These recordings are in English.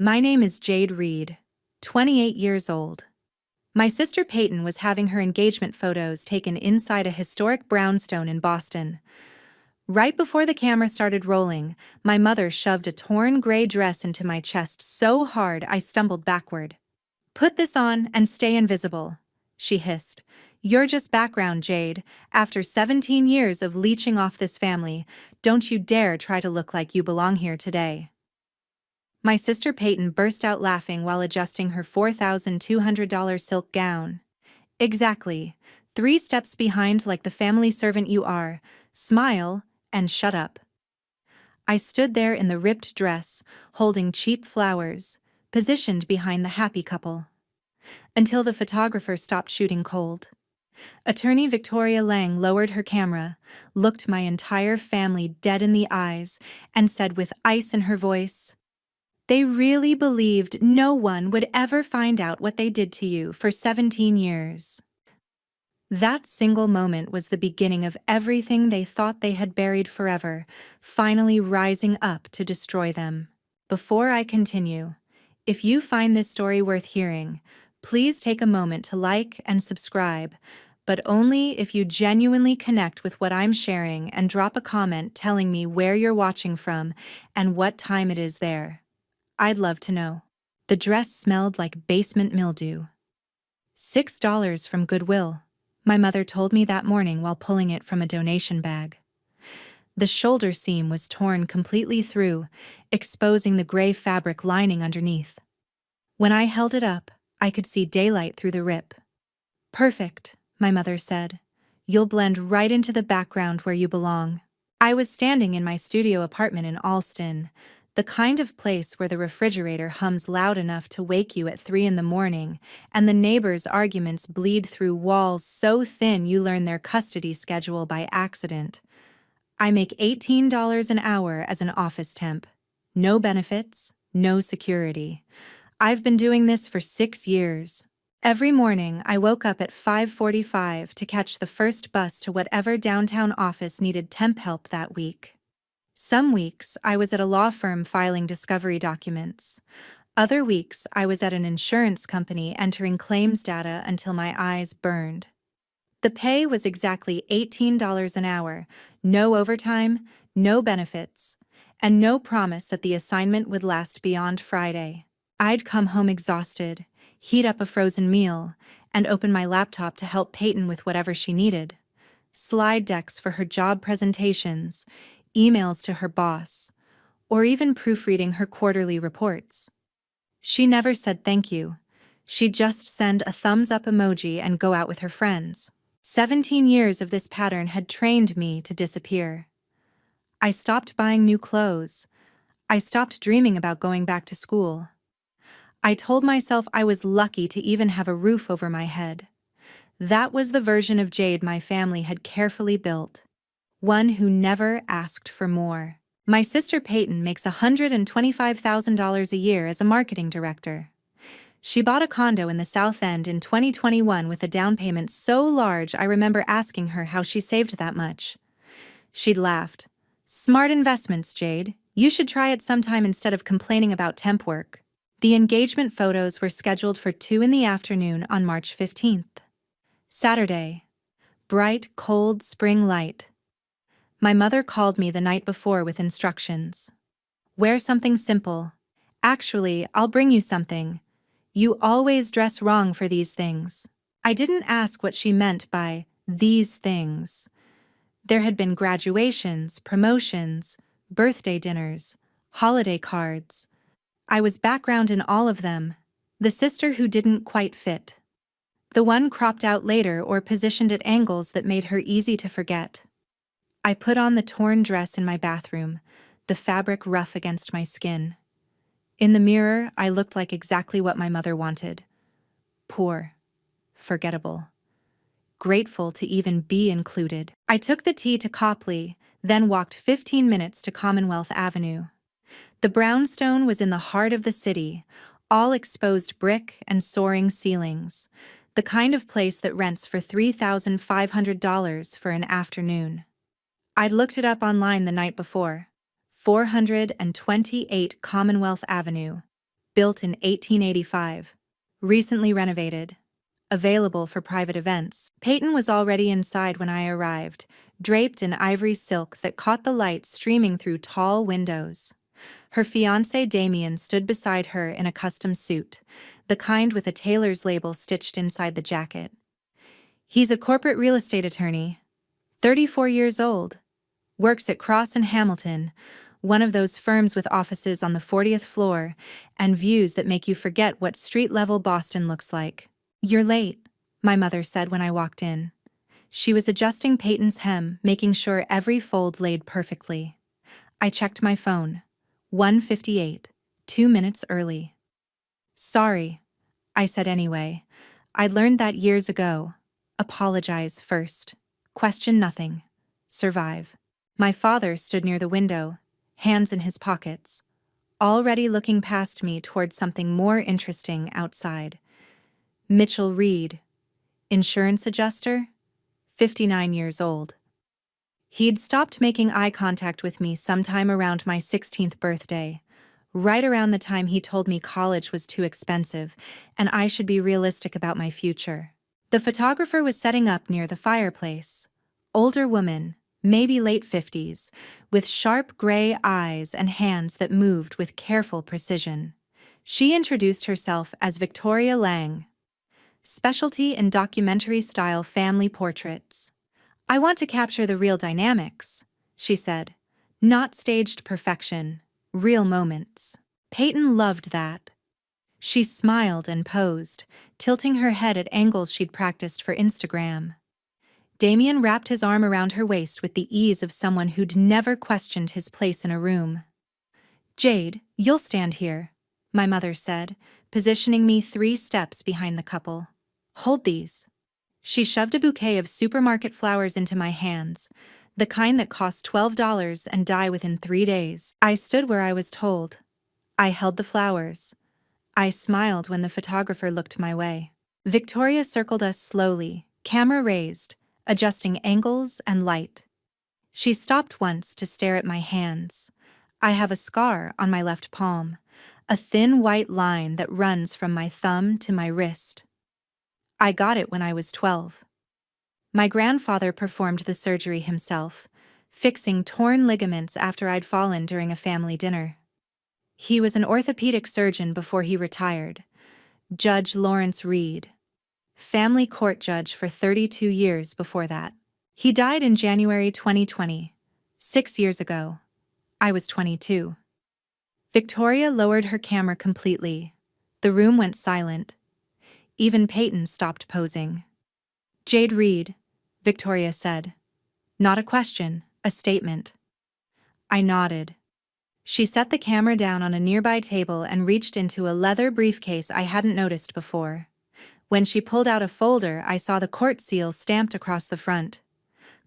My name is Jade Reed, 28 years old. My sister Peyton was having her engagement photos taken inside a historic brownstone in Boston. Right before the camera started rolling, my mother shoved a torn gray dress into my chest so hard I stumbled backward. "Put this on and stay invisible," she hissed. "You're just background, Jade. After 17 years of leeching off this family, don't you dare try to look like you belong here today." My sister Peyton burst out laughing while adjusting her $4,200 silk gown. "Exactly. 3 steps behind like the family servant you are. Smile and shut up." I stood there in the ripped dress, holding cheap flowers, positioned behind the happy couple. Until the photographer stopped shooting cold. Attorney Victoria Lang lowered her camera, looked my entire family dead in the eyes, and said with ice in her voice, "They really believed no one would ever find out what they did to you for 17 years. That single moment was the beginning of everything they thought they had buried forever, finally rising up to destroy them. Before I continue, if you find this story worth hearing, please take a moment to like and subscribe, but only if you genuinely connect with what I'm sharing and drop a comment telling me where you're watching from and what time it is there. I'd love to know. The dress smelled like basement mildew. $6 from Goodwill, my mother told me that morning while pulling it from a donation bag. The shoulder seam was torn completely through, exposing the gray fabric lining underneath. When I held it up, I could see daylight through the rip. "Perfect," my mother said. "You'll blend right into the background where you belong." I was standing in my studio apartment in Allston, the kind of place where the refrigerator hums loud enough to wake you at 3 in the morning, and the neighbors' arguments bleed through walls so thin you learn their custody schedule by accident. I make $18 an hour as an office temp. No benefits, no security. I've been doing this for 6 years. Every morning, I woke up at 5:45 to catch the first bus to whatever downtown office needed temp help that week. Some weeks, I was at a law firm filing discovery documents. Other weeks, I was at an insurance company entering claims data until my eyes burned. The pay was exactly $18 an hour, no overtime, no benefits, and no promise that the assignment would last beyond Friday. I'd come home exhausted, heat up a frozen meal, and open my laptop to help Peyton with whatever she needed. Slide decks for her job presentations, emails to her boss, or even proofreading her quarterly reports. She never said thank you. She'd just send a thumbs-up emoji and go out with her friends. 17 years of this pattern had trained me to disappear. I stopped buying new clothes. I stopped dreaming about going back to school. I told myself I was lucky to even have a roof over my head. That was the version of Jade my family had carefully built. One who never asked for more. My sister Peyton makes $125,000 a year as a marketing director. She bought a condo in the South End in 2021 with a down payment so large I remember asking her how she saved that much. She'd laughed. "Smart investments, Jade. You should try it sometime instead of complaining about temp work." The engagement photos were scheduled for 2 in the afternoon on March 15th. Saturday. Bright, cold spring light. My mother called me the night before with instructions. "Wear something simple. Actually, I'll bring you something. You always dress wrong for these things." I didn't ask what she meant by these things. There had been graduations, promotions, birthday dinners, holiday cards. I was background in all of them, the sister who didn't quite fit. The one cropped out later or positioned at angles that made her easy to forget. I put on the torn dress in my bathroom, the fabric rough against my skin. In the mirror, I looked like exactly what my mother wanted. Poor. Forgettable. Grateful to even be included. I took the T to Copley, then walked 15 minutes to Commonwealth Avenue. The brownstone was in the heart of the city, all exposed brick and soaring ceilings, the kind of place that rents for $3,500 for an afternoon. I'd looked it up online the night before. 428 Commonwealth Avenue. built in 1885. Recently renovated. Available for private events. Peyton was already inside when I arrived, draped in ivory silk that caught the light streaming through tall windows. Her fiancé Damien stood beside her in a custom suit, the kind with a tailor's label stitched inside the jacket. He's a corporate real estate attorney, 34 years old, works at Cross and Hamilton, one of those firms with offices on the 40th floor and views that make you forget what street-level Boston looks like. "You're late," my mother said when I walked in. She was adjusting Peyton's hem, making sure every fold laid perfectly. I checked my phone. 1:58, 2 minutes early. "Sorry," I said anyway. I'd learned that years ago. Apologize first. Question nothing. Survive. My father stood near the window, hands in his pockets, already looking past me toward something more interesting outside. Mitchell Reed, insurance adjuster, 59 years old. He'd stopped making eye contact with me sometime around my 16th birthday, right around the time he told me college was too expensive and I should be realistic about my future. The photographer was setting up near the fireplace. Older woman, maybe late 50s, with sharp gray eyes and hands that moved with careful precision. She introduced herself as Victoria Lang, specialty in documentary-style family portraits. "I want to capture the real dynamics," she said. "Not staged perfection, real moments." Peyton loved that. She smiled and posed, tilting her head at angles she'd practiced for Instagram. Damien wrapped his arm around her waist with the ease of someone who'd never questioned his place in a room. "Jade, you'll stand here," my mother said, positioning me 3 steps behind the couple. "Hold these." She shoved a bouquet of supermarket flowers into my hands, the kind that cost $12 and die within 3 days. I stood where I was told. I held the flowers. I smiled when the photographer looked my way. Victoria circled us slowly, camera raised, adjusting angles and light. She stopped once to stare at my hands. I have a scar on my left palm, a thin white line that runs from my thumb to my wrist. I got it when I was 12. My grandfather performed the surgery himself, fixing torn ligaments after I'd fallen during a family dinner. He was an orthopedic surgeon before he retired. Judge Lawrence Reed. Family court judge for 32 years before that. He died in January 2020, 6 years ago. I was 22. Victoria lowered her camera completely. The room went silent. Even Peyton stopped posing. "Jade Reed," Victoria said. Not a question, a statement. I nodded. She set the camera down on a nearby table and reached into a leather briefcase I hadn't noticed before. When she pulled out a folder, I saw the court seal stamped across the front.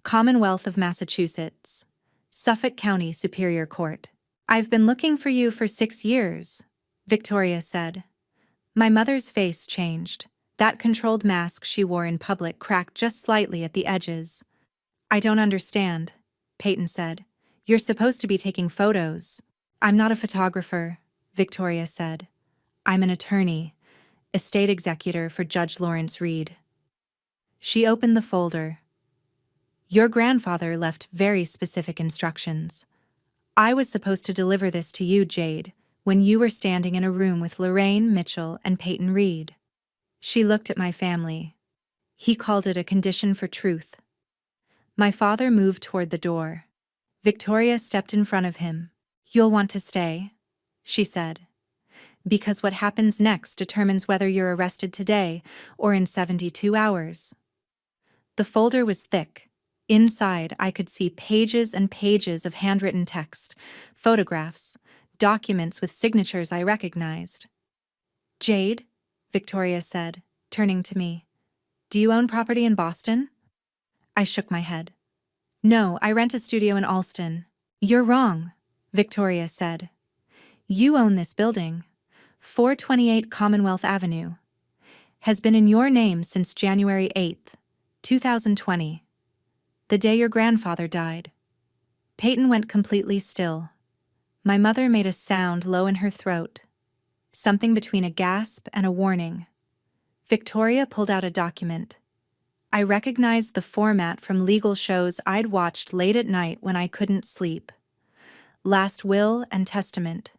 Commonwealth of Massachusetts. Suffolk County Superior Court. "I've been looking for you for 6 years," Victoria said. My mother's face changed. That controlled mask she wore in public cracked just slightly at the edges. "I don't understand," Peyton said. "You're supposed to be taking photos." "I'm not a photographer," Victoria said. "I'm an attorney, estate executor for Judge Lawrence Reed." She opened the folder. "Your grandfather left very specific instructions. I was supposed to deliver this to you, Jade, when you were standing in a room with Lorraine Mitchell and Peyton Reed." She looked at my family. He called it a condition for truth. My father moved toward the door. Victoria stepped in front of him. "You'll want to stay," she said. "Because what happens next determines whether you're arrested today or in 72 hours. The folder was thick. Inside, I could see pages and pages of handwritten text, photographs, documents with signatures I recognized. "Jade," Victoria said, turning to me. "Do you own property in Boston?" I shook my head. "No, I rent a studio in Allston." "You're wrong," Victoria said. "You own this building. 428 Commonwealth Avenue. Has been in your name since January 8th, 2020. The day your grandfather died." Peyton went completely still. My mother made a sound low in her throat. something between a gasp and a warning. Victoria pulled out a document. I recognized the format from legal shows I'd watched late at night when I couldn't sleep. Last Will and Testament,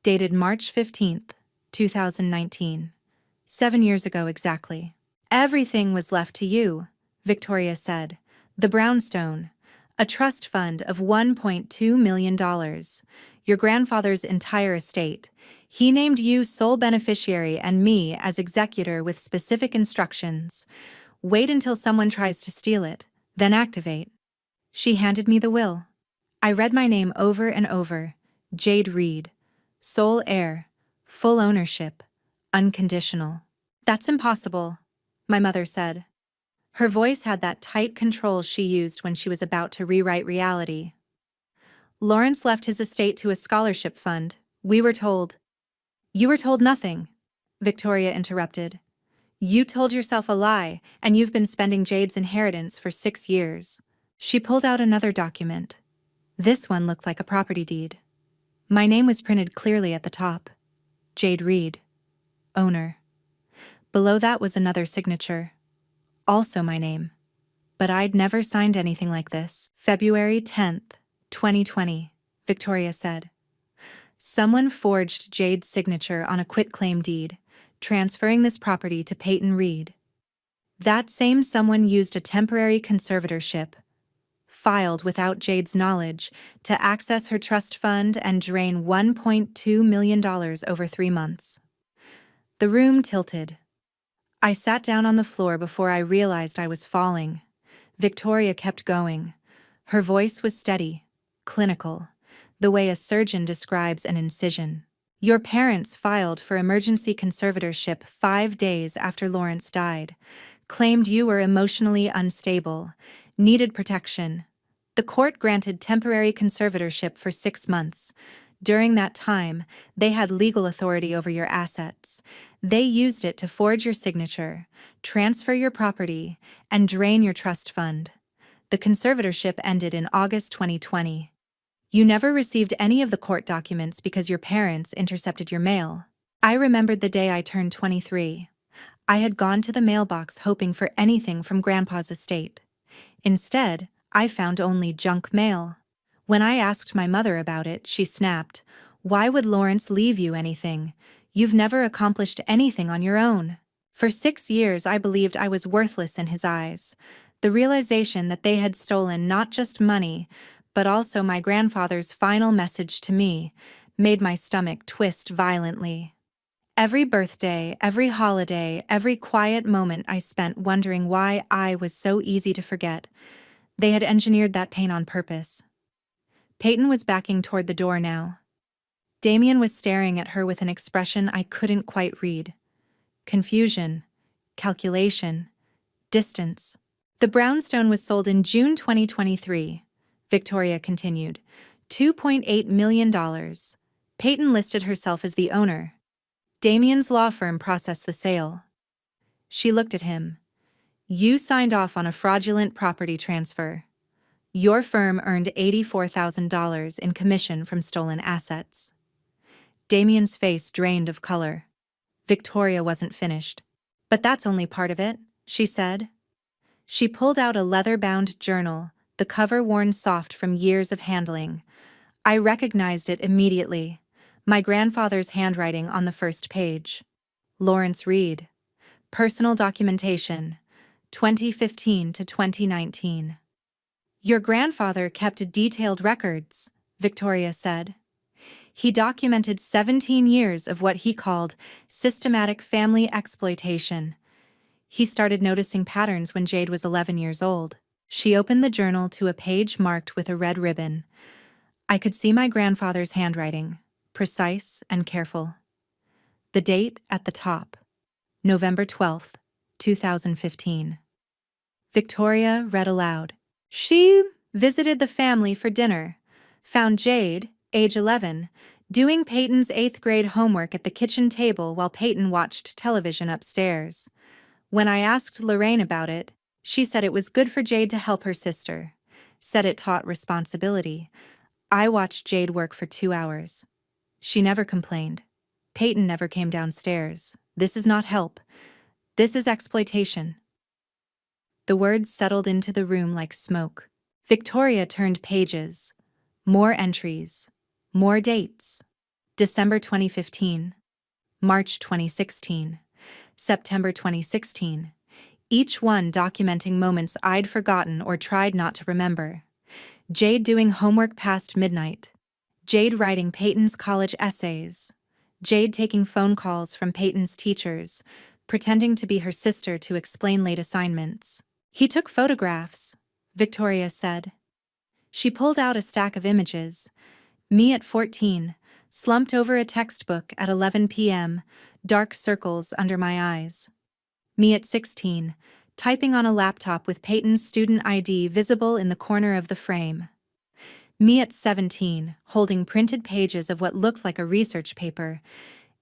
dated March 15th, 2019. 7 years ago exactly. Everything was left to you, Victoria said. The brownstone, a trust fund of $1.2 million. Your grandfather's entire estate. He named you sole beneficiary and me as executor with specific instructions. Wait until someone tries to steal it, then activate. She handed me the will. I read my name over and over. Jade Reed. Sole heir. Full ownership. Unconditional. That's impossible, my mother said. Her voice had that tight control she used when she was about to rewrite reality. Lawrence left his estate to a scholarship fund. We were told. You were told nothing, Victoria interrupted. You told yourself a lie, and you've been spending Jade's inheritance for 6 years. She pulled out another document. This one looked like a property deed. My name was printed clearly at the top. Jade Reed, owner. Below that was another signature. Also my name. But I'd never signed anything like this. February 10th, 2020, Victoria said. Someone forged Jade's signature on a quitclaim deed, transferring this property to Peyton Reed. That same someone used a temporary conservatorship, filed without Jade's knowledge, to access her trust fund and drain $1.2 million over 3 months. The room tilted. I sat down on the floor before I realized I was falling. Victoria kept going. Her voice was steady, clinical, the way a surgeon describes an incision. Your parents filed for emergency conservatorship 5 days after Lawrence died, claimed you were emotionally unstable, needed protection. The court granted temporary conservatorship for 6 months. During that time, they had legal authority over your assets. They used it to forge your signature, transfer your property, and drain your trust fund. The conservatorship ended in August 2020. You never received any of the court documents because your parents intercepted your mail. I remembered the day I turned 23. I had gone to the mailbox hoping for anything from Grandpa's estate. Instead, I found only junk mail. When I asked my mother about it, she snapped, "Why would Lawrence leave you anything? You've never accomplished anything on your own." For 6 years I believed I was worthless in his eyes. The realization that they had stolen not just money, but also my grandfather's final message to me, made my stomach twist violently. Every birthday, every holiday, every quiet moment I spent wondering why I was so easy to forget. They had engineered that pain on purpose. Peyton was backing toward the door now. Damien was staring at her with an expression I couldn't quite read. Confusion, calculation, distance. The brownstone was sold in June 2023, Victoria continued. $2.8 million. Peyton listed herself as the owner. Damien's law firm processed the sale. She looked at him. You signed off on a fraudulent property transfer. Your firm earned $84,000 in commission from stolen assets. Damien's face drained of color. Victoria wasn't finished. But that's only part of it, she said. She pulled out a leather-bound journal, the cover worn soft from years of handling. I recognized it immediately. My grandfather's handwriting on the first page. Lawrence Reed. Personal documentation. 2015 to 2019. Your grandfather kept detailed records, Victoria said. He documented 17 years of what he called systematic family exploitation. He started noticing patterns when Jade was 11 years old. She opened the journal to a page marked with a red ribbon. I could see my grandfather's handwriting, precise and careful. The date at the top, November 12th, 2015. Victoria read aloud. She visited the family for dinner, found Jade, age 11, doing Peyton's 8th grade homework at the kitchen table while Peyton watched television upstairs. When I asked Lorraine about it, she said it was good for Jade to help her sister, said it taught responsibility. I watched Jade work for 2 hours. She never complained. Peyton never came downstairs. This is not help. This is exploitation. The words settled into the room like smoke. Victoria turned pages. More entries. More dates. December 2015. March 2016. September 2016. Each one documenting moments I'd forgotten or tried not to remember. Jade doing homework past midnight. Jade writing Peyton's college essays. Jade taking phone calls from Peyton's teachers, pretending to be her sister to explain late assignments. He took photographs, Victoria said. She pulled out a stack of images. Me at 14, slumped over a textbook at 11 p.m., dark circles under my eyes. Me at 16, typing on a laptop with Peyton's student ID visible in the corner of the frame. Me at 17, holding printed pages of what looked like a research paper,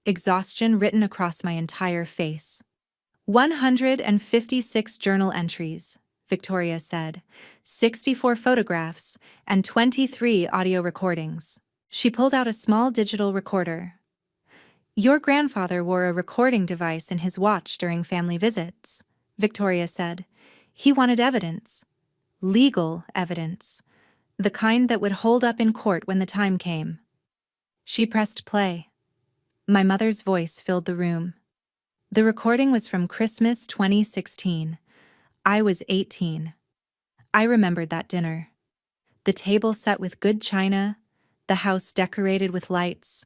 exhaustion written across my entire face. 156 journal entries, Victoria said, 64 photographs, and 23 audio recordings. She pulled out a small digital recorder. Your grandfather wore a recording device in his watch during family visits, Victoria said. He wanted evidence. Legal evidence. The kind that would hold up in court when the time came. She pressed play. My mother's voice filled the room. The recording was from Christmas 2016. I was 18. I remembered that dinner. The table set with good china, the house decorated with lights.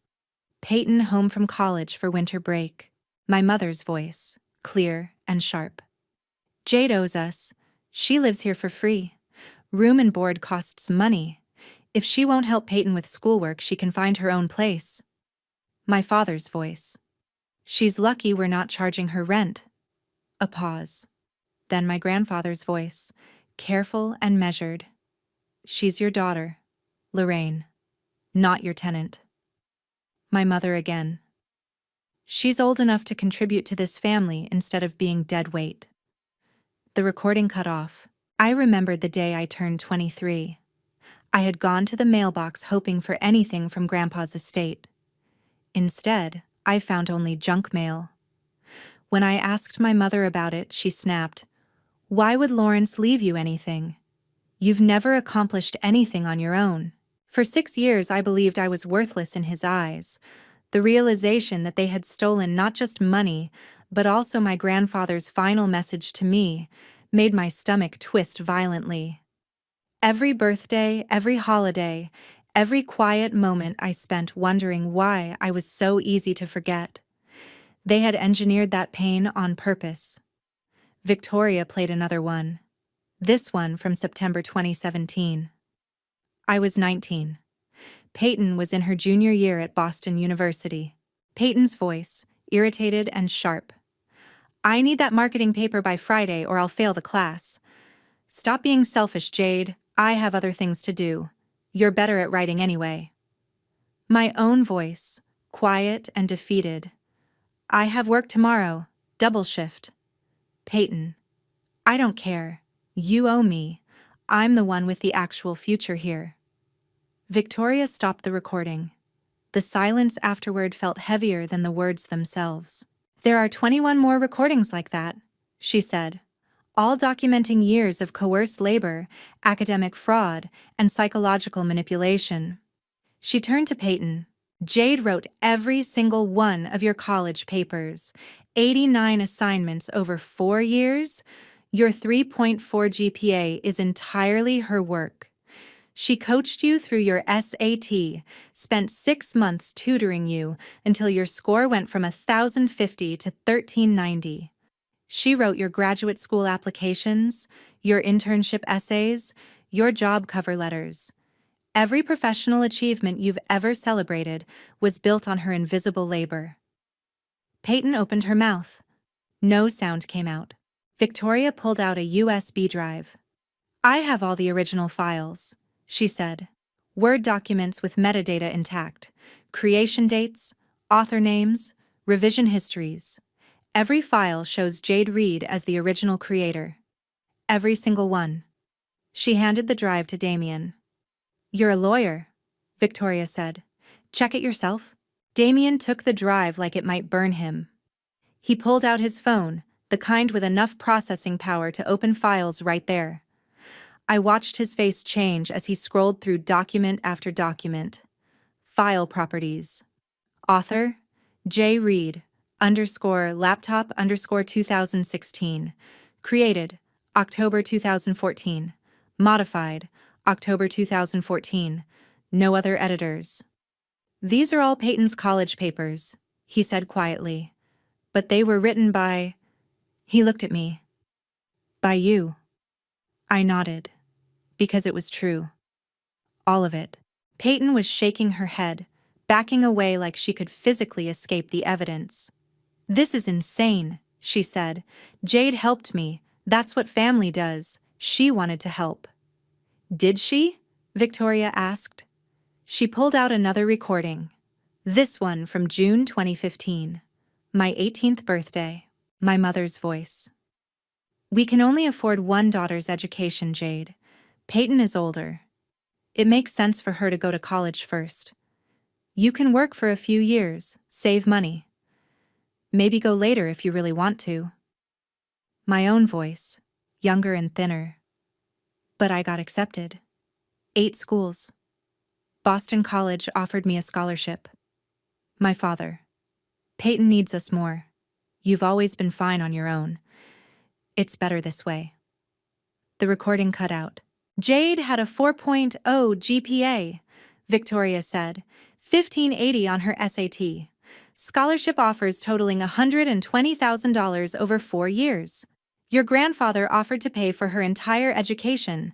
Peyton home from college for winter break. My mother's voice, clear and sharp. Jade owes us. She lives here for free. Room and board costs money. If she won't help Peyton with schoolwork, she can find her own place. My father's voice. She's lucky we're not charging her rent. A pause. Then my grandfather's voice, careful and measured. She's your daughter, Lorraine, not your tenant. My mother again. She's old enough to contribute to this family instead of being dead weight. The recording cut off. I remembered the day I turned 23. I had gone to the mailbox hoping for anything from Grandpa's estate. Instead, I found only junk mail. When I asked my mother about it, she snapped, "Why would Lawrence leave you anything? You've never accomplished anything on your own." For 6 years, I believed I was worthless in his eyes. The realization that they had stolen not just money, but also my grandfather's final message to me, made my stomach twist violently. Every birthday, every holiday, every quiet moment I spent wondering why I was so easy to forget. They had engineered that pain on purpose. Victoria played another one. This one from September 2017. I was 19. Peyton was in her junior year at Boston University. Peyton's voice, irritated and sharp. I need that marketing paper by Friday or I'll fail the class. Stop being selfish, Jade. I have other things to do. You're better at writing anyway. My own voice, quiet and defeated. I have work tomorrow, double shift. Peyton. I don't care. You owe me. I'm the one with the actual future here. Victoria stopped the recording. The silence afterward felt heavier than the words themselves. There are 21 more recordings like that, she said, all documenting years of coerced labor, academic fraud, and psychological manipulation. She turned to Peyton. Jade wrote every single one of your college papers, 89 assignments over 4 years. Your 3.4 GPA is entirely her work. She coached you through your SAT, spent 6 months tutoring you until your score went from 1,050 to 1,390. She wrote your graduate school applications, your internship essays, your job cover letters. Every professional achievement you've ever celebrated was built on her invisible labor. Peyton opened her mouth. No sound came out. Victoria pulled out a USB drive. I have all the original files, she said. Word documents with metadata intact, creation dates, author names, revision histories. Every file shows Jade Reed as the original creator. Every single one. She handed the drive to Damien. You're a lawyer, Victoria said. Check it yourself. Damien took the drive like it might burn him. He pulled out his phone, the kind with enough processing power to open files right there. I watched his face change as he scrolled through document after document. File properties. Author, J. Reed, laptop 2016. Created, October 2014. Modified, October 2014. No other editors. These are all Peyton's college papers, he said quietly. But they were written by... He looked at me. By you. I nodded. Because it was true. All of it. Peyton was shaking her head, backing away like she could physically escape the evidence. This is insane, she said. Jade helped me. That's what family does. She wanted to help. Did she? Victoria asked. She pulled out another recording. This one from June 2015. My 18th birthday. My mother's voice. We can only afford one daughter's education, Jade. Peyton is older. It makes sense for her to go to college first. You can work for a few years, save money. Maybe go later if you really want to. My own voice, younger and thinner. But I got accepted. 8 schools. Boston College offered me a scholarship. My father. Peyton needs us more. You've always been fine on your own. It's better this way. The recording cut out. Jade had a 4.0 GPA, Victoria said, 1580 on her SAT. Scholarship offers totaling $120,000 over 4 years. Your grandfather offered to pay for her entire education.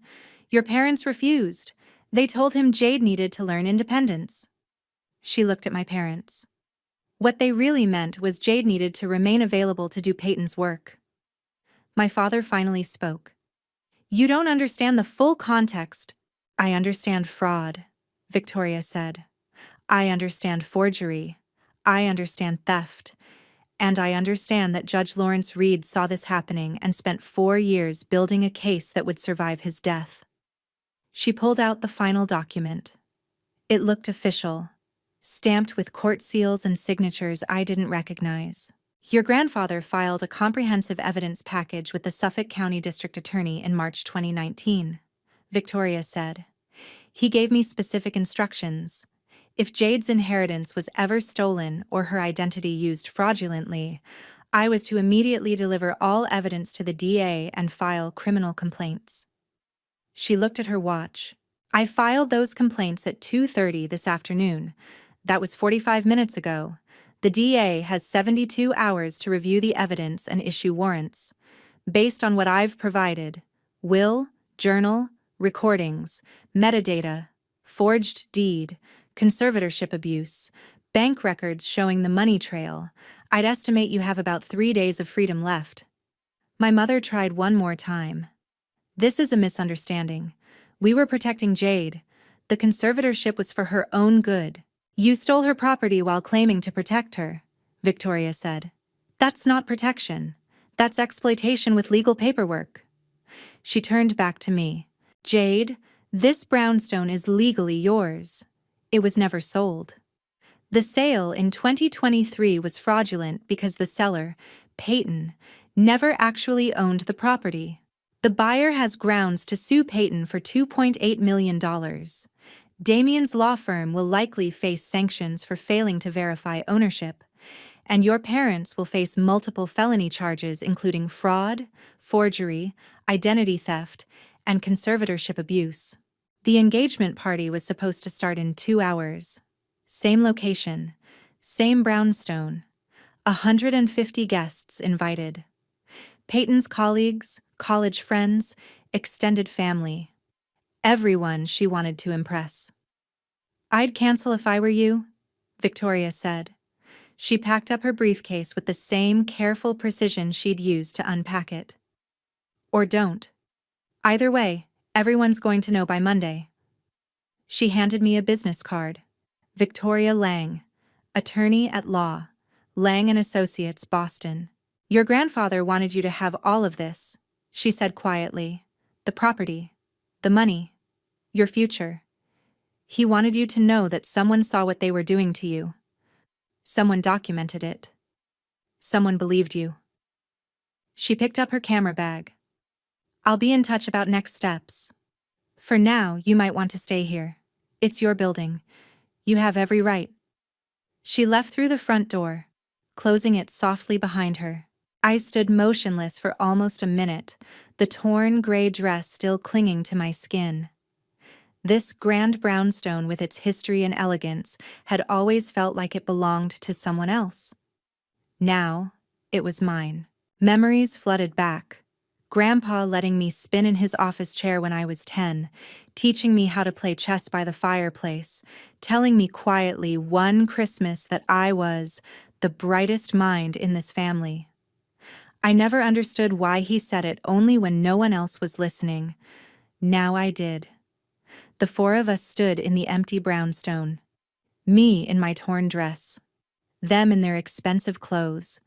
Your parents refused. They told him Jade needed to learn independence. She looked at my parents. What they really meant was Jade needed to remain available to do Peyton's work. My father finally spoke. You don't understand the full context. I understand fraud, Victoria said. I understand forgery. I understand theft. And I understand that Judge Lawrence Reed saw this happening and spent 4 years building a case that would survive his death. She pulled out the final document. It looked official, stamped with court seals and signatures I didn't recognize. Your grandfather filed a comprehensive evidence package with the Suffolk County District Attorney in March 2019, Victoria said. He gave me specific instructions. If Jade's inheritance was ever stolen or her identity used fraudulently, I was to immediately deliver all evidence to the DA and file criminal complaints. She looked at her watch. I filed those complaints at 2:30 this afternoon. That was 45 minutes ago. The DA has 72 hours to review the evidence and issue warrants. Based on what I've provided, will, journal, recordings, metadata, forged deed, conservatorship abuse, bank records showing the money trail, I'd estimate you have about 3 days of freedom left. My mother tried one more time. This is a misunderstanding. We were protecting Jade. The conservatorship was for her own good. You stole her property while claiming to protect her, Victoria said. That's not protection. That's exploitation with legal paperwork. She turned back to me. Jade, this brownstone is legally yours. It was never sold. The sale in 2023 was fraudulent because the seller, Peyton, never actually owned the property. The buyer has grounds to sue Peyton for $2.8 million. Damien's law firm will likely face sanctions for failing to verify ownership, and your parents will face multiple felony charges including fraud, forgery, identity theft, and conservatorship abuse. The engagement party was supposed to start in 2 hours. Same location, same brownstone, 150 guests invited. Peyton's colleagues, college friends, extended family. Everyone she wanted to impress. I'd cancel if I were you, Victoria said. She packed up her briefcase with the same careful precision she'd used to unpack it. Or don't. Either way, everyone's going to know by Monday. She handed me a business card. Victoria Lang, attorney at law, Lang & Associates, Boston. Your grandfather wanted you to have all of this, she said quietly. The property, the money, your future. He wanted you to know that someone saw what they were doing to you. Someone documented it. Someone believed you. She picked up her camera bag. I'll be in touch about next steps. For now, you might want to stay here. It's your building. You have every right. She left through the front door, closing it softly behind her. I stood motionless for almost a minute, the torn gray dress still clinging to my skin. This grand brownstone with its history and elegance had always felt like it belonged to someone else. Now, it was mine. Memories flooded back. Grandpa letting me spin in his office chair when I was 10, teaching me how to play chess by the fireplace, telling me quietly one Christmas that I was the brightest mind in this family. I never understood why he said it only when no one else was listening. Now I did. The four of us stood in the empty brownstone. Me in my torn dress. Them in their expensive clothes.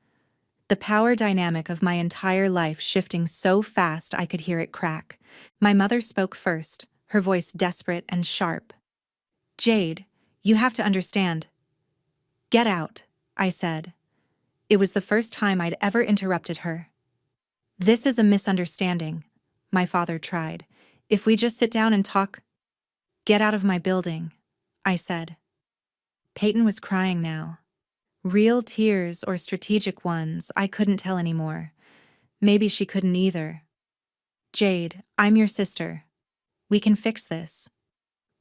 The power dynamic of my entire life shifting so fast I could hear it crack. My mother spoke first, her voice desperate and sharp. "Jade, you have to understand." "Get out," I said. It was the first time I'd ever interrupted her. "This is a misunderstanding," my father tried. "If we just sit down and talk." "Get out of my building," I said. Peyton was crying now. Real tears or strategic ones, I couldn't tell anymore. Maybe she couldn't either. "Jade, I'm your sister. We can fix this.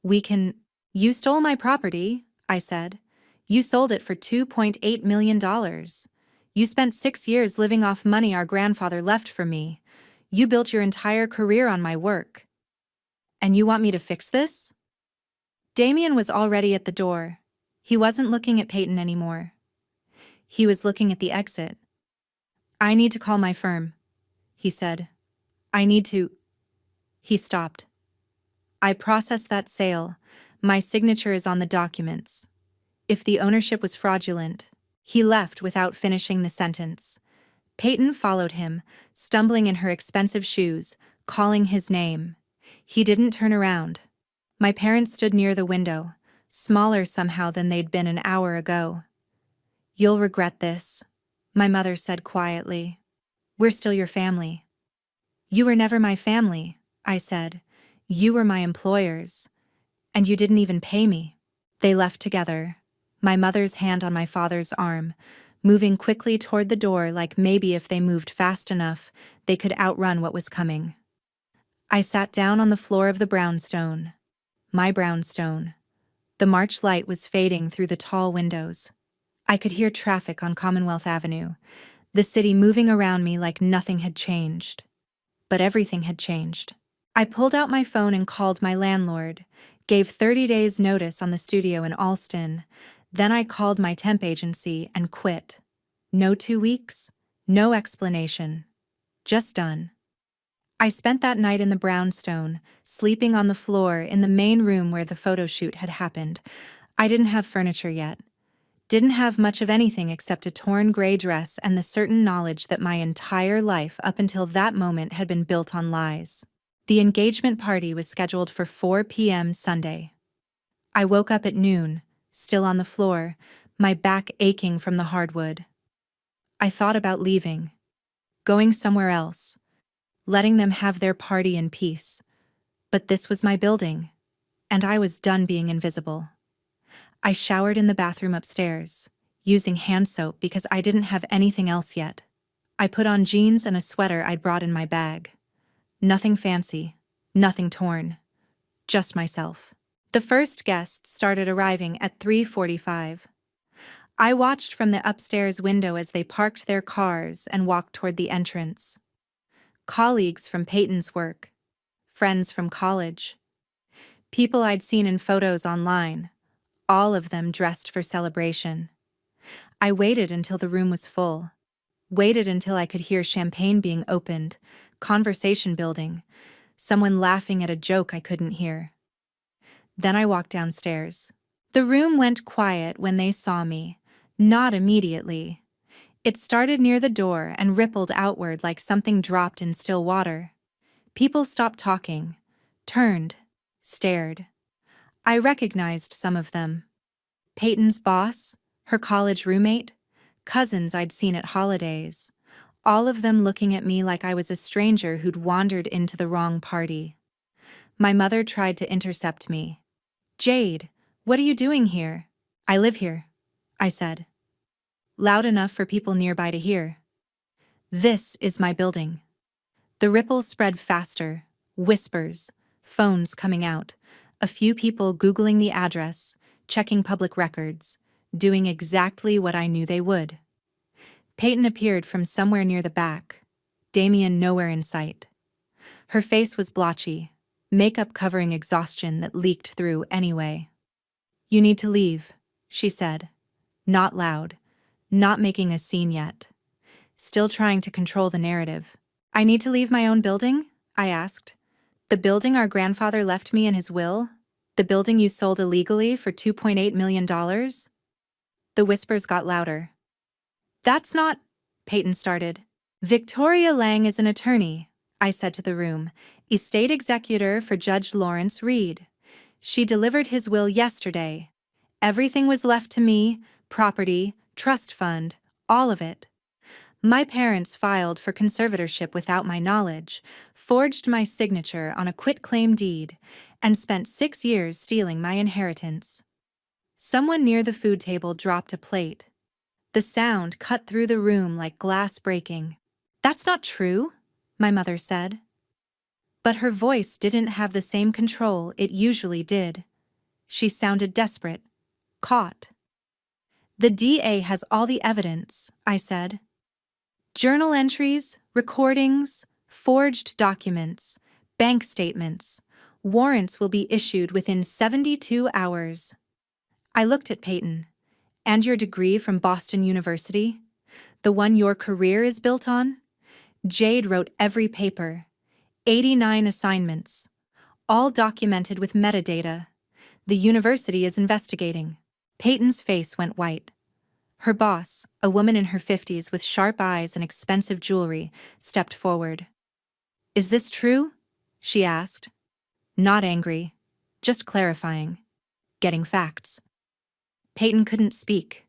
We can—" "You stole my property," I said. "You sold it for $2.8 million. You spent 6 years living off money our grandfather left for me. You built your entire career on my work. And you want me to fix this?" Damien was already at the door. He wasn't looking at Peyton anymore. He was looking at the exit. "I need to call my firm," he said. "I need to—" He stopped. "I processed that sale. My signature is on the documents. If the ownership was fraudulent—" He left without finishing the sentence. Peyton followed him, stumbling in her expensive shoes, calling his name. He didn't turn around. My parents stood near the window, smaller somehow than they'd been an hour ago. "You'll regret this," my mother said quietly. "We're still your family." "You were never my family," I said. "You were my employers. And you didn't even pay me." They left together, my mother's hand on my father's arm, moving quickly toward the door like maybe if they moved fast enough, they could outrun what was coming. I sat down on the floor of the brownstone. My brownstone. The March light was fading through the tall windows. I could hear traffic on Commonwealth Avenue, the city moving around me like nothing had changed. But everything had changed. I pulled out my phone and called my landlord, gave 30 days notice on the studio in Alston. Then I called my temp agency and quit. No 2 weeks, no explanation. Just done. I spent that night in the brownstone, sleeping on the floor in the main room where the photo shoot had happened. I didn't have furniture yet. Didn't have much of anything except a torn gray dress and the certain knowledge that my entire life up until that moment had been built on lies. The engagement party was scheduled for 4 p.m. Sunday. I woke up at noon, still on the floor, my back aching from the hardwood. I thought about leaving, going somewhere else, letting them have their party in peace. But this was my building, and I was done being invisible. I showered in the bathroom upstairs, using hand soap because I didn't have anything else yet. I put on jeans and a sweater I'd brought in my bag. Nothing fancy, nothing torn, just myself. The first guests started arriving at 3:45. I watched from the upstairs window as they parked their cars and walked toward the entrance. Colleagues from Peyton's work, friends from college, people I'd seen in photos online, all of them dressed for celebration. I waited until the room was full, waited until I could hear champagne being opened, conversation building, someone laughing at a joke I couldn't hear. Then I walked downstairs. The room went quiet when they saw me, not immediately. It started near the door and rippled outward like something dropped in still water. People stopped talking, turned, stared. I recognized some of them. Peyton's boss, her college roommate, cousins I'd seen at holidays, all of them looking at me like I was a stranger who'd wandered into the wrong party. My mother tried to intercept me. "Jade, what are you doing here?" "I live here," I said, loud enough for people nearby to hear. "This is my building." The ripple spread faster, whispers, phones coming out, a few people Googling the address, checking public records, doing exactly what I knew they would. Peyton appeared from somewhere near the back, Damien nowhere in sight. Her face was blotchy, makeup covering exhaustion that leaked through anyway. "You need to leave," she said, not loud, not making a scene yet, still trying to control the narrative. "I need to leave my own building?" I asked. "The building our grandfather left me in his will? The building you sold illegally for $2.8 million?" The whispers got louder. "That's not," Peyton started. "Victoria Lang is an attorney," I said to the room, "estate executor for Judge Lawrence Reed. She delivered his will yesterday. Everything was left to me, property, trust fund, all of it. My parents filed for conservatorship without my knowledge, forged my signature on a quitclaim deed, and spent 6 years stealing my inheritance." Someone near the food table dropped a plate. The sound cut through the room like glass breaking. "That's not true," my mother said. But her voice didn't have the same control it usually did. She sounded desperate, caught. "The DA has all the evidence," I said. "Journal entries, recordings, forged documents, bank statements. Warrants will be issued within 72 hours. I looked at Peyton. "And your degree from Boston University? The one your career is built on?" Jade wrote every paper, 89 assignments, all documented with metadata. The university is investigating. Peyton's face went white. Her boss, a woman in her 50s with sharp eyes and expensive jewelry, stepped forward. "Is this true?" she asked. Not angry, just clarifying, getting facts. Peyton couldn't speak.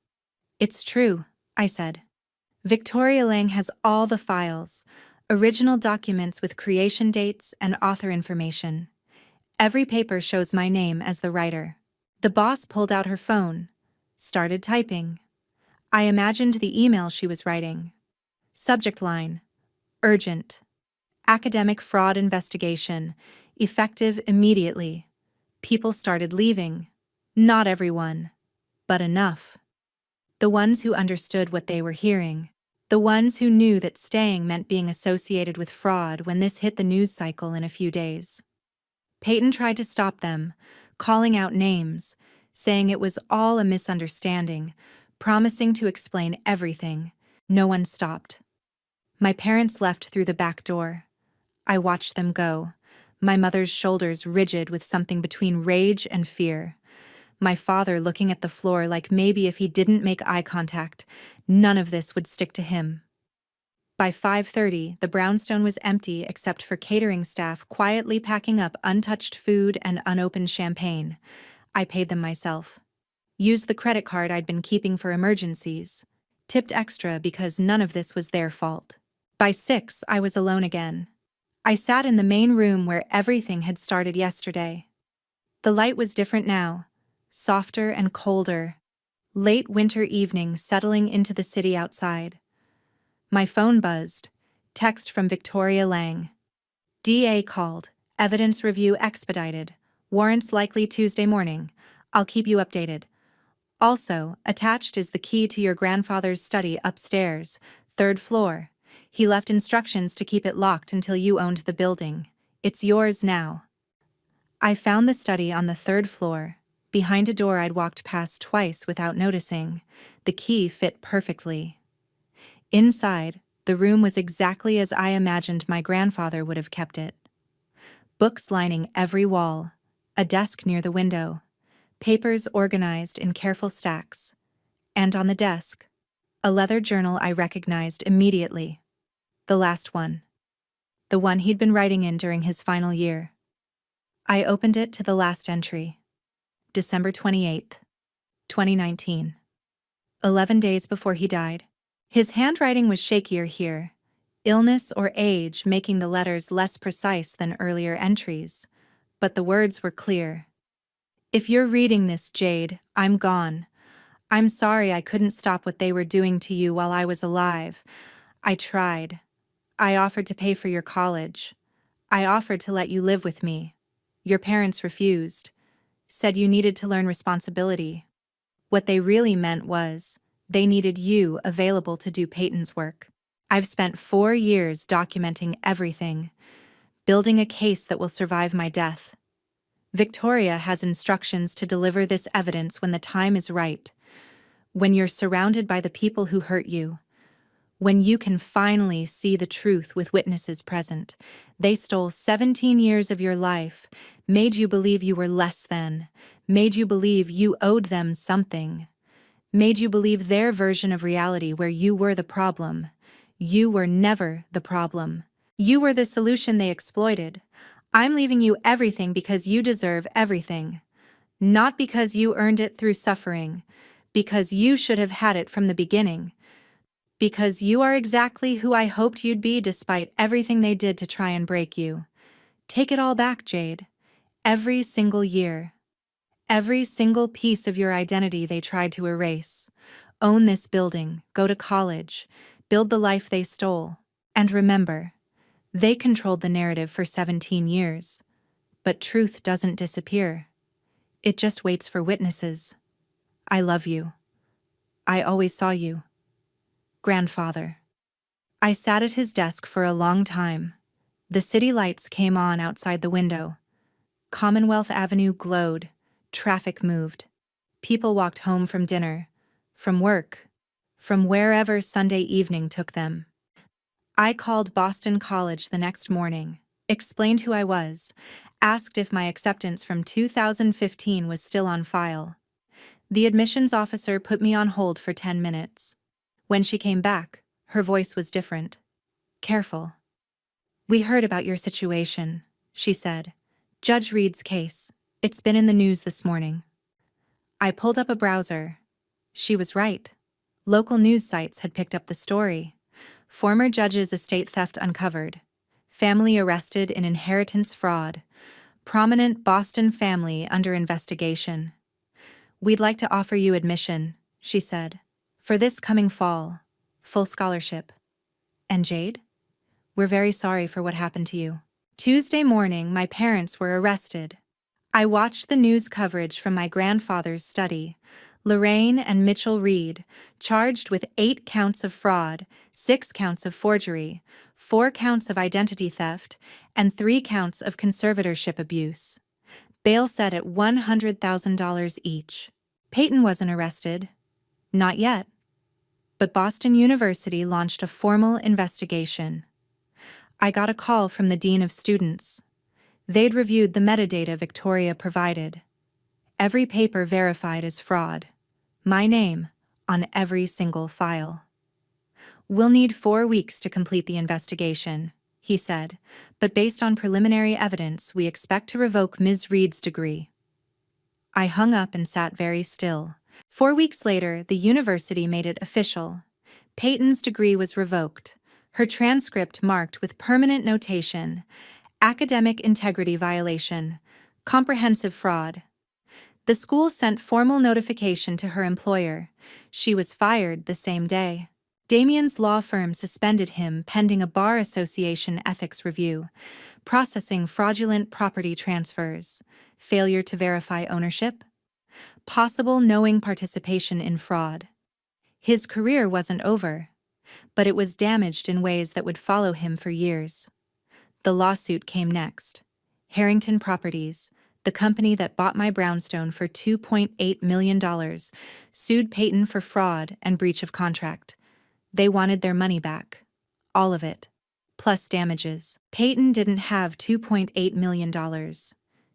"It's true," I said. "Victoria Lang has all the files, original documents with creation dates and author information. Every paper shows my name as the writer." The boss pulled out her phone, started typing. I imagined the email she was writing. Subject line: urgent. Academic fraud investigation. Effective immediately. People started leaving. Not everyone, but enough. The ones who understood what they were hearing. The ones who knew that staying meant being associated with fraud when this hit the news cycle in a few days. Peyton tried to stop them, calling out names, saying it was all a misunderstanding, promising to explain everything. No one stopped. My parents left through the back door. I watched them go, my mother's shoulders rigid with something between rage and fear. My father looking at the floor like maybe if he didn't make eye contact, none of this would stick to him. By 5:30, the brownstone was empty except for catering staff quietly packing up untouched food and unopened champagne. I paid them myself. Used the credit card I'd been keeping for emergencies. Tipped extra because none of this was their fault. By 6, I was alone again. I sat in the main room where everything had started yesterday. The light was different now, softer and colder. Late winter evening settling into the city outside. My phone buzzed. Text from Victoria Lang. "DA called. Evidence review expedited. Warrants likely Tuesday morning. I'll keep you updated. Also, attached is the key to your grandfather's study upstairs, 3rd floor. He left instructions to keep it locked until you owned the building. It's yours now." I found the study on the 3rd floor, behind a door I'd walked past twice without noticing. The key fit perfectly. Inside, the room was exactly as I imagined my grandfather would have kept it. Books lining every wall, a desk near the window, papers organized in careful stacks, and on the desk, a leather journal I recognized immediately. The last one. The one he'd been writing in during his final year. I opened it to the last entry. December 28th, 2019. 11 days before he died. His handwriting was shakier here, illness or age making the letters less precise than earlier entries, but the words were clear. If you're reading this, Jade, I'm gone. I'm sorry I couldn't stop what they were doing to you while I was alive. I tried. I offered to pay for your college. I offered to let you live with me. Your parents refused, said you needed to learn responsibility. What they really meant was, they needed you available to do Peyton's work. I've spent 4 years documenting everything, building a case that will survive my death. Victoria has instructions to deliver this evidence when the time is right, when you're surrounded by the people who hurt you, when you can finally see the truth with witnesses present. They stole 17 years of your life, made you believe you were less than, made you believe you owed them something, made you believe their version of reality where you were the problem. You were never the problem. You were the solution they exploited. I'm leaving you everything because you deserve everything. Not because you earned it through suffering, because you should have had it from the beginning. Because you are exactly who I hoped you'd be despite everything they did to try and break you. Take it all back, Jade. Every single year. Every single piece of your identity they tried to erase. Own this building, go to college, build the life they stole. And remember, they controlled the narrative for 17 years. But truth doesn't disappear. It just waits for witnesses. I love you. I always saw you. Grandfather. I sat at his desk for a long time. The city lights came on outside the window. Commonwealth Avenue glowed. Traffic moved. People walked home from dinner, from work, from wherever Sunday evening took them. I called Boston College the next morning, explained who I was, asked if my acceptance from 2015 was still on file. The admissions officer put me on hold for 10 minutes. When she came back, her voice was different. Careful. We heard about your situation, she said. Judge Reed's case. It's been in the news this morning. I pulled up a browser. She was right. Local news sites had picked up the story. Former judge's estate theft uncovered. Family arrested in inheritance fraud. Prominent Boston family under investigation. We'd like to offer you admission, she said. For this coming fall. Full scholarship. And Jade? We're very sorry for what happened to you. Tuesday morning, my parents were arrested. I watched the news coverage from my grandfather's study. Lorraine and Mitchell Reed, charged with 8 counts of fraud, 6 counts of forgery, 4 counts of identity theft, and 3 counts of conservatorship abuse. Bail set at $100,000 each. Peyton wasn't arrested. Not yet. But Boston University launched a formal investigation. I got a call from the dean of students. They'd reviewed the metadata Victoria provided. Every paper verified as fraud. My name on every single file. We'll need 4 weeks to complete the investigation, he said, but based on preliminary evidence, we expect to revoke Ms. Reed's degree. I hung up and sat very still. 4 weeks later, the university made it official. Peyton's degree was revoked, her transcript marked with permanent notation, academic integrity violation, comprehensive fraud. The school sent formal notification to her employer. She was fired the same day. Damien's law firm suspended him pending a Bar Association ethics review, processing fraudulent property transfers, failure to verify ownership, possible knowing participation in fraud. His career wasn't over, but it was damaged in ways that would follow him for years. The lawsuit came next. Harrington Properties, the company that bought my brownstone for $2.8 million, sued Peyton for fraud and breach of contract. They wanted their money back. All of it. Plus damages. Peyton didn't have $2.8 million.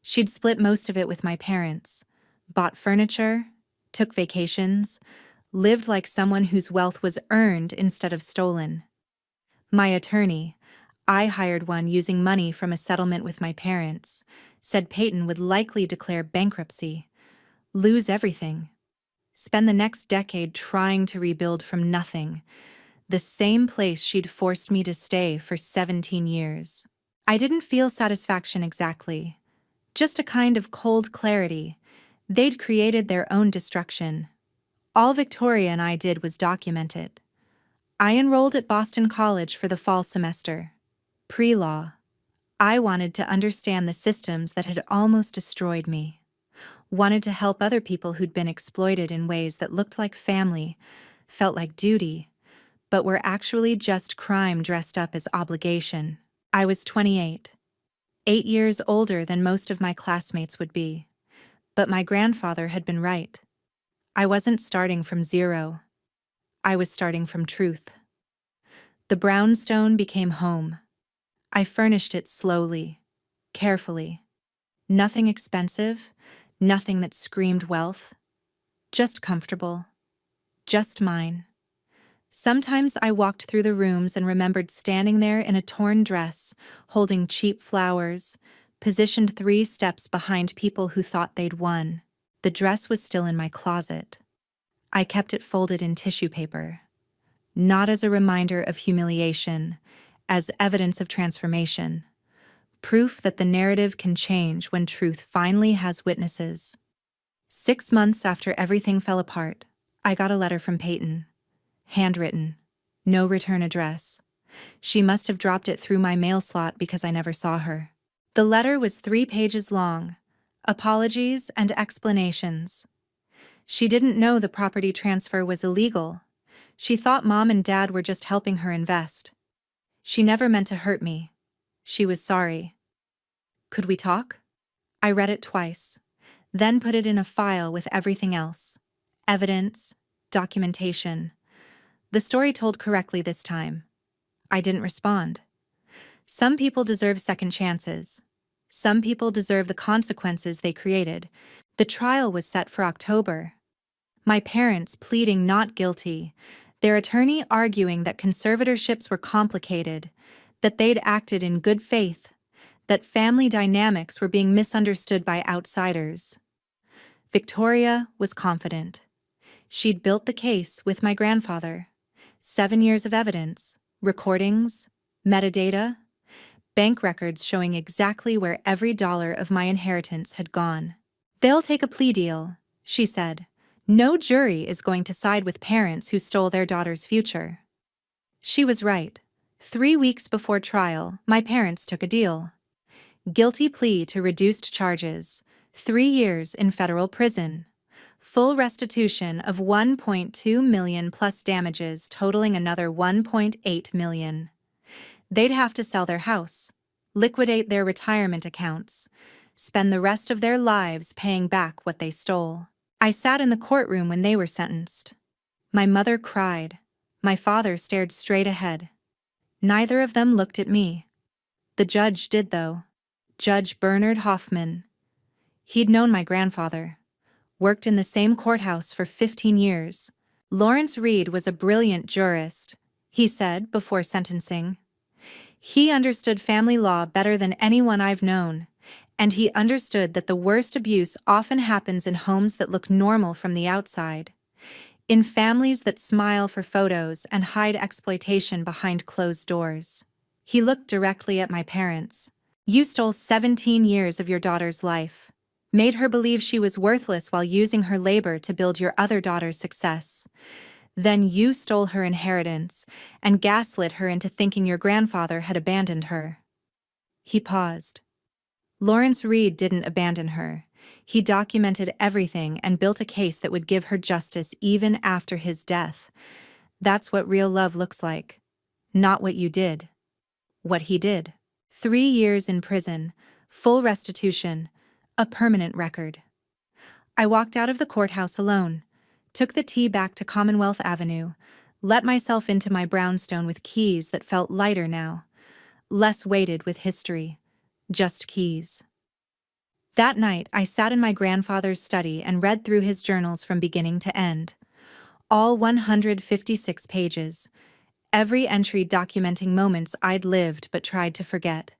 She'd split most of it with my parents. Bought furniture, took vacations, lived like someone whose wealth was earned instead of stolen. My attorney, I hired one using money from a settlement with my parents, said Peyton would likely declare bankruptcy, lose everything. spend the next decade trying to rebuild from nothing, the same place she'd forced me to stay for 17 years. I didn't feel satisfaction exactly, just a kind of cold clarity. They'd created their own destruction. All Victoria and I did was document it. I enrolled at Boston College for the fall semester. Pre-law. I wanted to understand the systems that had almost destroyed me. Wanted to help other people who'd been exploited in ways that looked like family, felt like duty, but were actually just crime dressed up as obligation. I was 28, 8 years older than most of my classmates would be. But my grandfather had been right. I wasn't starting from zero. I was starting from truth. The brownstone became home. I furnished it slowly, carefully. Nothing expensive, nothing that screamed wealth. Just comfortable. Just mine. Sometimes I walked through the rooms and remembered standing there in a torn dress, holding cheap flowers, positioned 3 steps behind people who thought they'd won. The dress was still in my closet. I kept it folded in tissue paper, not as a reminder of humiliation, as evidence of transformation, proof that the narrative can change when truth finally has witnesses. 6 months after everything fell apart, I got a letter from Peyton. Handwritten. No return address. She must have dropped it through my mail slot because I never saw her. The letter was 3 pages long. Apologies and explanations. She didn't know the property transfer was illegal. She thought Mom and Dad were just helping her invest. She never meant to hurt me. She was sorry. Could we talk? I read it twice, then put it in a file with everything else. Evidence, documentation. The story told correctly this time. I didn't respond. Some people deserve second chances. Some people deserve the consequences they created. The trial was set for October. My parents pleading not guilty, their attorney arguing that conservatorships were complicated, that they'd acted in good faith, that family dynamics were being misunderstood by outsiders. Victoria was confident. She'd built the case with my grandfather. 7 years of evidence, recordings, metadata, bank records showing exactly where every dollar of my inheritance had gone. They'll take a plea deal, she said. No jury is going to side with parents who stole their daughter's future. She was right. 3 weeks before trial, my parents took a deal. Guilty plea to reduced charges, 3 years in federal prison. Full restitution of $1.2 million plus damages totaling another $1.8 million. They'd have to sell their house, liquidate their retirement accounts, spend the rest of their lives paying back what they stole. I sat in the courtroom when they were sentenced. My mother cried. My father stared straight ahead. Neither of them looked at me. The judge did, though. Judge Bernard Hoffman. He'd known my grandfather. Worked in the same courthouse for 15 years. Lawrence Reed was a brilliant jurist, he said before sentencing. He understood family law better than anyone I've known, and he understood that the worst abuse often happens in homes that look normal from the outside, in families that smile for photos and hide exploitation behind closed doors. He looked directly at my parents. You stole 17 years of your daughter's life. Made her believe she was worthless while using her labor to build your other daughter's success. Then you stole her inheritance and gaslit her into thinking your grandfather had abandoned her. He paused. Lawrence Reed didn't abandon her. He documented everything and built a case that would give her justice even after his death. That's what real love looks like. Not what you did. What he did. 3 years in prison, full restitution, a permanent record. I walked out of the courthouse alone, took the T back to Commonwealth Avenue, let myself into my brownstone with keys that felt lighter now, less weighted with history, just keys. That night, I sat in my grandfather's study and read through his journals from beginning to end. All 156 pages, every entry documenting moments I'd lived but tried to forget.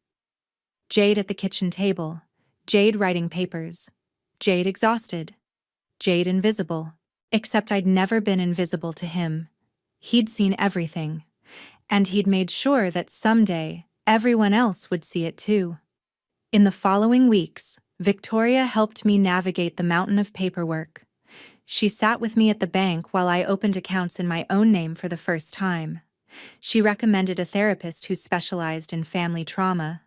Jade at the kitchen table, Jade writing papers, Jade exhausted, Jade invisible. Except I'd never been invisible to him. He'd seen everything, and he'd made sure that someday everyone else would see it too. In the following weeks, Victoria helped me navigate the mountain of paperwork. She sat with me at the bank while I opened accounts in my own name for the first time. She recommended a therapist who specialized in family trauma.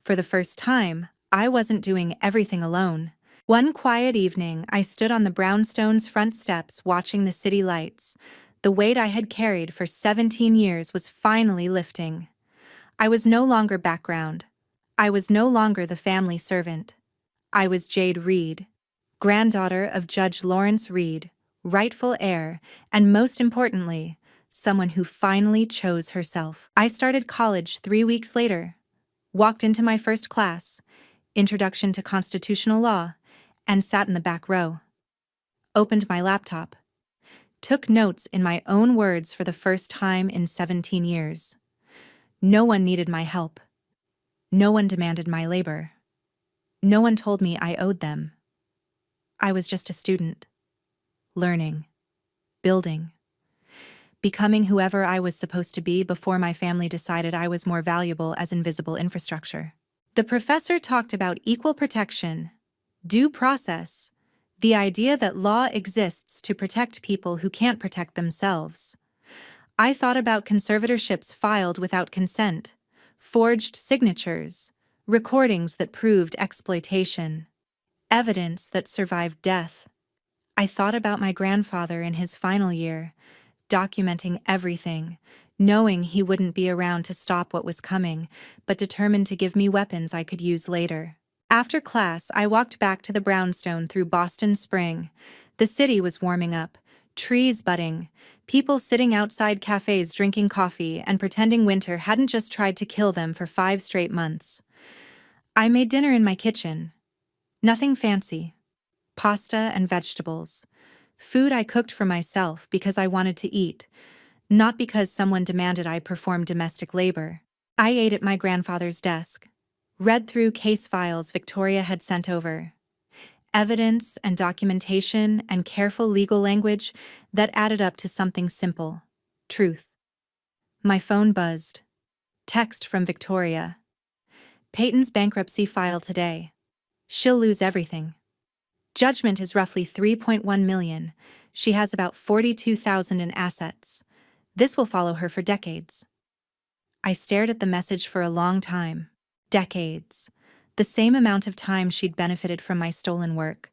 For the first time, I wasn't doing everything alone. One quiet evening, I stood on the brownstone's front steps watching the city lights. The weight I had carried for 17 years was finally lifting. I was no longer background. I was no longer the family servant. I was Jade Reed, granddaughter of Judge Lawrence Reed, rightful heir, and most importantly, someone who finally chose herself. I started college 3 weeks later, walked into my first class, Introduction to Constitutional Law, and sat in the back row. Opened my laptop. Took notes in my own words for the first time in 17 years. No one needed my help. No one demanded my labor. No one told me I owed them. I was just a student. Learning. Building. Becoming whoever I was supposed to be before my family decided I was more valuable as invisible infrastructure. The professor talked about equal protection, due process, the idea that law exists to protect people who can't protect themselves. I thought about conservatorships filed without consent, forged signatures, recordings that proved exploitation, evidence that survived death. I thought about my grandfather in his final year, documenting everything, knowing he wouldn't be around to stop what was coming, but determined to give me weapons I could use later. After class, I walked back to the brownstone through Boston Spring. The city was warming up, trees budding, people sitting outside cafes drinking coffee and pretending winter hadn't just tried to kill them for 5 straight months. I made dinner in my kitchen. Nothing fancy. Pasta and vegetables. Food I cooked for myself because I wanted to eat, not because someone demanded I perform domestic labor. I ate at my grandfather's desk, read through case files Victoria had sent over, evidence and documentation and careful legal language that added up to something simple: truth. My phone buzzed. Text from Victoria. Peyton's bankruptcy file today. She'll lose everything. Judgment is roughly 3.1 million. She has about 42,000 in assets. This will follow her for decades. I stared at the message for a long time. Decades. The same amount of time she'd benefited from my stolen work.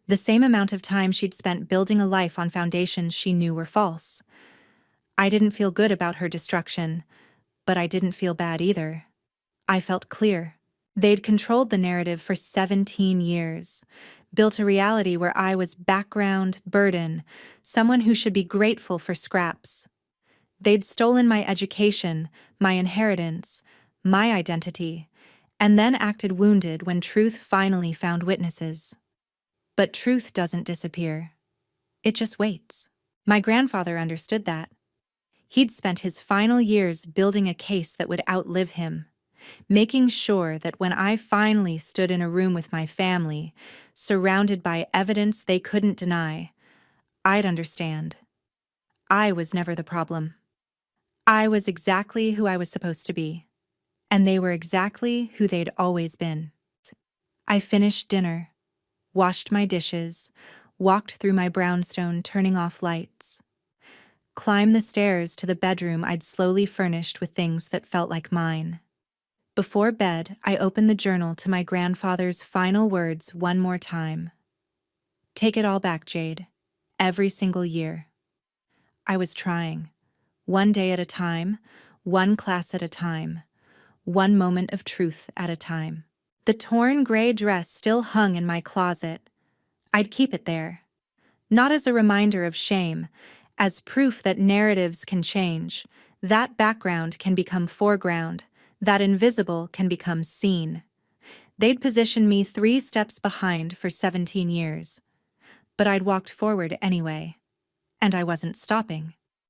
The same amount of time she'd spent building a life on foundations she knew were false. I didn't feel good about her destruction, but I didn't feel bad either. I felt clear. They'd controlled the narrative for 17 years, built a reality where I was background, burden, someone who should be grateful for scraps. They'd stolen my education, my inheritance, my identity, and then acted wounded when truth finally found witnesses. But truth doesn't disappear. It just waits. My grandfather understood that. He'd spent his final years building a case that would outlive him, making sure that when I finally stood in a room with my family, surrounded by evidence they couldn't deny, I'd understand. I was never the problem. I was exactly who I was supposed to be, and they were exactly who they'd always been. I finished dinner, washed my dishes, walked through my brownstone turning off lights, climbed the stairs to the bedroom I'd slowly furnished with things that felt like mine. Before bed, I opened the journal to my grandfather's final words one more time. Take it all back, Jade. Every single year. I was trying. One day at a time, one class at a time, one moment of truth at a time. The torn gray dress still hung in my closet. I'd keep it there. Not as a reminder of shame, as proof that narratives can change, that background can become foreground, that invisible can become seen. They'd positioned me 3 steps behind for 17 years. But I'd walked forward anyway. And I wasn't stopping.